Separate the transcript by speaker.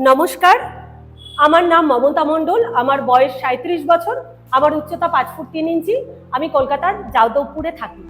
Speaker 1: নমস্কার, আমার নাম মমতা মণ্ডল। আমার বয়স ৩৭ বছর। আমার উচ্চতা 5 ফুট 3 ইঞ্চি। আমি কলকাতার যাদবপুরে থাকি।